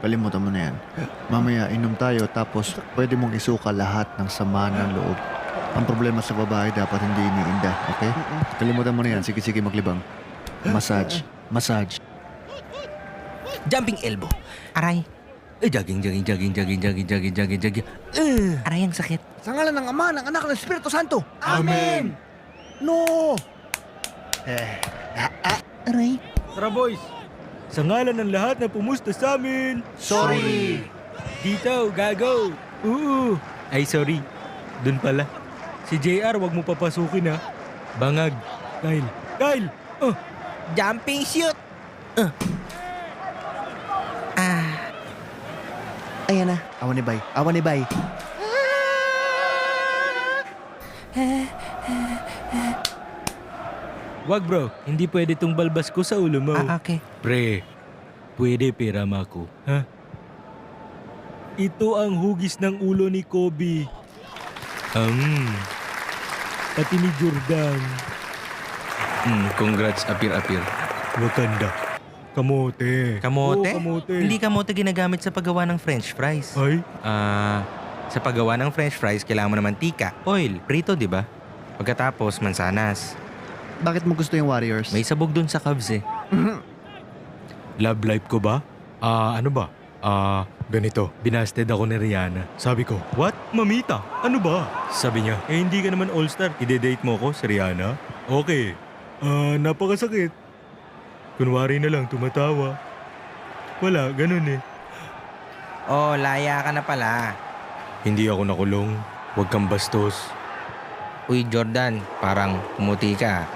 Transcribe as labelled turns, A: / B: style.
A: Kalimutan mo na yan. Mamaya, inom tayo tapos pwede mong isuka lahat ng sama ng loob. Ang problema sa babae dapat hindi iniinda, okay? Kalimutan mo na yan. Sige, sige, maglibang. Massage. Massage.
B: Jumping elbow.
C: Aray,
B: Jogging.
C: aray ang sakit.
D: Sa ngalan ng Ama, ng Anak, ng Espiritu Santo. Amen! No!
C: Aray.
E: Tara boys, sa ngalan ng lahat na pumusta sa amin.
D: Sorry!
E: Dito, gago. Oo. Ay, sorry. Doon pala. Si JR, wag mo papasukin ha. Bangag. Kyle! Oh,
B: Jumping shoot.
C: Ayan na.
A: Awan ni Bay. Awan ni Bay.
E: wag bro. Hindi pwede tong balbas ko sa ulo mo.
C: Okay.
E: Pre, pwede pirama ko. Ha? Ito ang hugis ng ulo ni Kobe. Pati ni Jordan.
B: Congrats, apir.
E: Wakanda. Kamote.
B: Kamote?
E: Oo, kamote.
B: Hindi kamote ginagamit sa paggawa ng french fries.
E: Ay?
B: Sa paggawa ng french fries, kailangan mo ng mantika, oil, prito, di ba? Pagkatapos, mansanas.
A: Bakit mo gusto yung Warriors?
B: May sabog dun sa Cubs eh.
E: Love life ko ba? Ano ba? Ganito. Binasted ako ni Rihanna. Sabi ko, what? Mamita? Ano ba? Sabi niya, hindi ka naman all-star. Ide-date mo ko si Rihanna? Okay. Napakasakit. Kunwari na lang, tumatawa. Wala, ganun eh.
B: Oh, laya ka na pala.
E: Hindi ako nakulong. Huwag kang bastos.
B: Uy, Jordan, parang pumuti ka.